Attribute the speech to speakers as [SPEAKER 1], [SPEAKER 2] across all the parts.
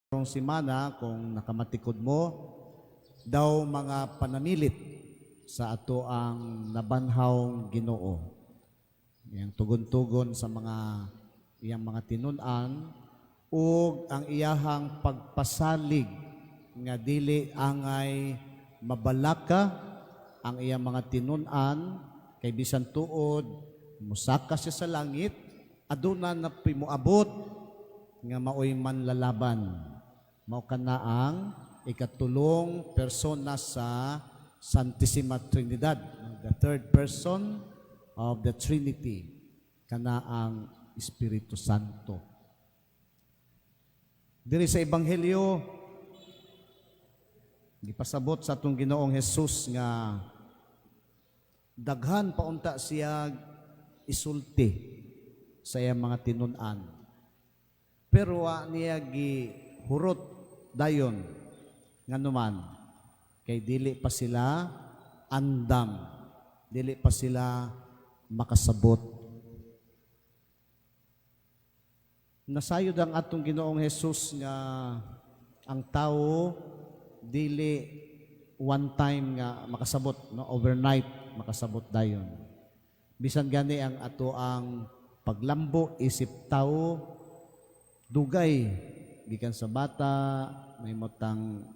[SPEAKER 1] karong simana kung nakamatikod mo daw mga panamilit sa ato ang nabanhaw Ginoo. Iyang tugon-tugon sa iyang mga tinun-an ug ang iyahang pagpasalig nga dili angay mabalaka ang iyang mga tinun-an kay bisan tuod musaka siya sa langit aduna na pimuabot nga maoy manlalaban. Mao kana ang ikatulong persona sa Santissima Trinidad, the third person of the Trinity, kana ang Espiritu Santo. Diri sa Ebanghelyo, gipasabot sa atong Ginoong Hesus nga daghan paunta siya isulti sa iyang mga tinun-an. Pero niya gihurot dayon nganuman kay dili pa sila andam, dili pa sila makasabot. Nasayod ang atong Ginoong Hesus nga ang tao dili one time nga makasabot, no, overnight makasabot dayon. Bisan gani ang ato ang paglambo isip tao dugay gikan sa bata, may motang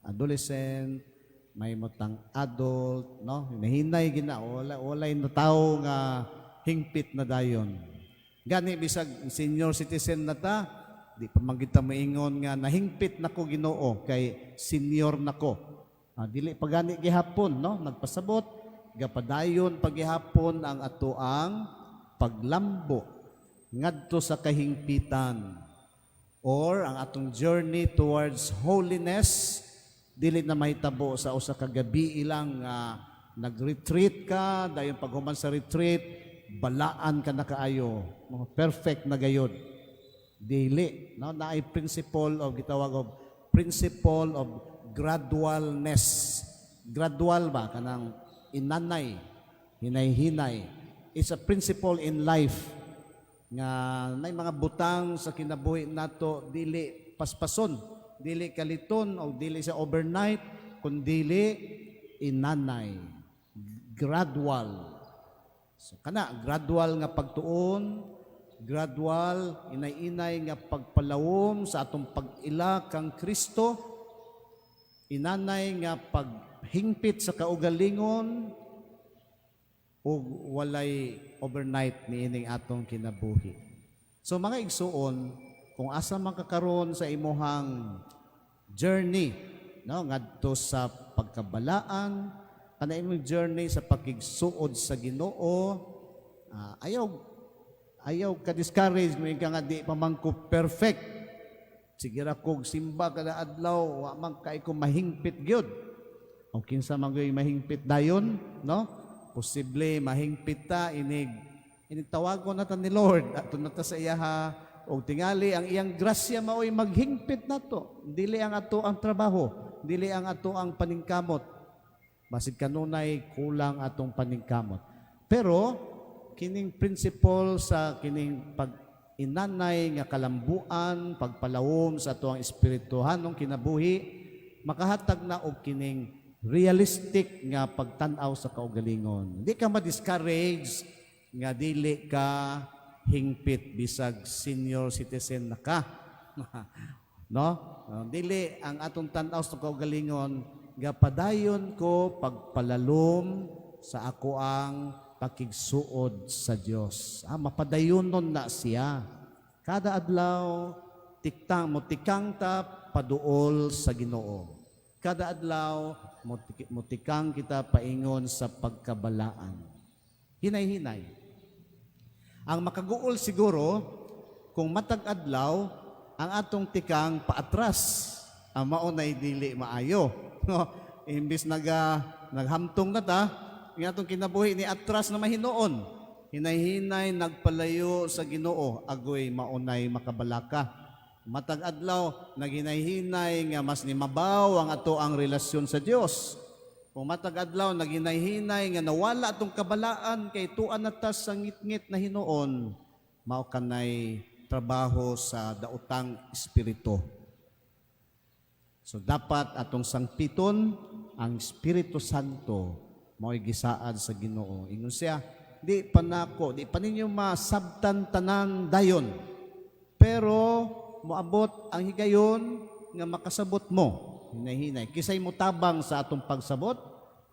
[SPEAKER 1] adolescent, may motang adult, no? Hinahinay gina walay na tawo nga hingpit na dayon. Gani bisag senior citizen na ta, di pa man kita maingon nga nahingpit nako Ginoo kay senior nako. Dili pa gani gihapon, no? Nagpasabot gapadayon pagihapon ang ato ang paglambo ngadto sa kahingpitan. Or ang atong journey towards holiness, dili na mahitabo sa usa ka gabi ilang nag-retreat ka, dayon paghuman sa retreat, balaan ka na kaayo, perfect na gayod. Dili, no? Naay principle of gitawag of principle of gradualness. Gradual ba kanang inanay, hinay-hinay. It's a principle in life nga may mga butang sa kinabuhi nato dili paspason, dili kaliton o dili sa overnight, kundi inanay, gradual. So kana gradual nga pagtuon, gradual inay-inay nga pagpalawom sa atong pag-ila kang Kristo, inanay nga paghingpit sa kaugalingon o walay overnight niining atong kinabuhi. So mga igsuon, kung asa man kakaron sa imuhang journey, no, ngadto sa pagkabalaan, kana imong journey sa pakigsuod sa Ginoo, ayaw ka discourage mo ka nga di pa man ko perfect. Sige ra kog simba kada adlaw, wa man kay ko mahingpit gyud. O kinsa man gyud mahingpit dayon, no? Posible mahingpit ta inig tawagon nata ni Lord ato nata sa iyaha og tingali ang iyang grasya maoy maghingpit nato, dili ang ato ang trabaho, dili ang ato ang paningkamot, basid kanunay kulang atong paningkamot. Pero kining principle sa kining pag-inanay nga kalambuan, pagpalawom sa ato ang espirituhanong kinabuhi, makahatag na og kining realistic nga pagtan-aw sa kaugalingon. Di ka ma-discourage nga dili ka hingpit bisag senior citizen na ka. No? Dili ang atong tan-aw sa kaugalingon gapadayon ko pagpalalom sa ako ang pakigsuod sa Dios. Mapadayonon na siya. Kada adlaw tikang ta paduol sa Ginoo. Kada adlaw mutikang kita paingon sa pagkabalaan. Hinay-hinay. Ang makaguol siguro, kung matag adlaw, ang atong tikang paatras, ang maunay dili maayo. No? Imbis naghamtong na ta, ang atong kinabuhi ni atras na mahinoon. Hinay-hinay nagpalayo sa Ginoo, agoy maunay makabalaka. Matag adlaw naghinay-hinay nga mas nimabaw ang ato ang relasyon sa Dios. Kung matag adlaw naghinay-hinay nga nawala atong kabalaan kay tuan nata sa ngit-ngit na hinuon, mao kanay trabaho sa daotang espiritu. So dapat atong sangpiton ang Espiritu Santo mao'y gisaad sa Ginoo. Ingon siya, di pa ninyo masabtan tanang dayon. Pero moabot ang higayon nga makasabot mo. Hinay-hinay. Kisay mo tabang sa atong pagsabot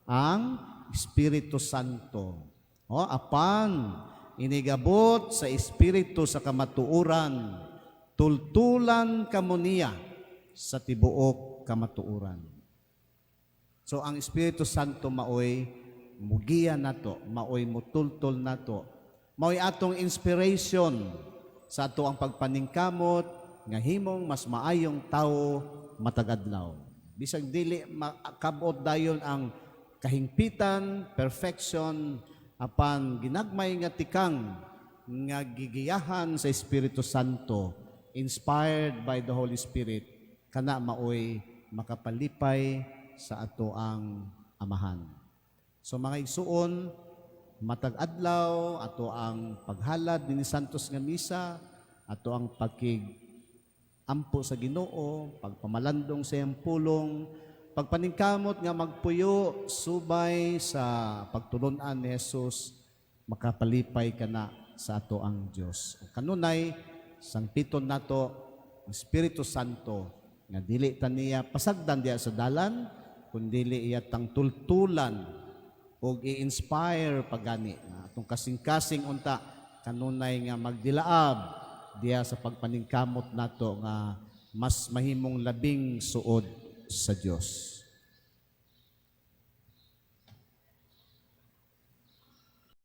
[SPEAKER 1] ang Espiritu Santo. Apan inigabot sa Espiritu sa kamatuuran, tultulan kamo niya sa tibuok kamatuuran. So ang Espiritu Santo maoy mugiya nato, maoy mutultol nato, maoy atong inspiration sa ato ang pagpaningkamot nga himong mas maayong tao matagadlaw. Bisag dili makabot dayon ang kahingpitan, perfection, apan ginagmay nga tikang nga gigiyahan sa Espiritu Santo, inspired by the Holy Spirit, kana maoy makapalipay sa ato ang amahan. So mga igsuon, matag adlaw ato ang paghalad ni Santos nga misa, ato ang ampo sa Ginoo, pagpamalandong sa iyang pulong, pagpaningkamot nga magpuyo subay sa pagtulunan ni Jesus, makapalipay kana sa ato ang Dios. Kanunay sangpiton nato ang Espiritu Santo nga dili ta niya pasagdan diya sa dalan, kundili iya tang tultulan o i-inspire pagani atong kasing-kasing unta kanunay nga magdilaab diya sa pagpaningkamot nato nga mas mahimong labing suod sa Dios.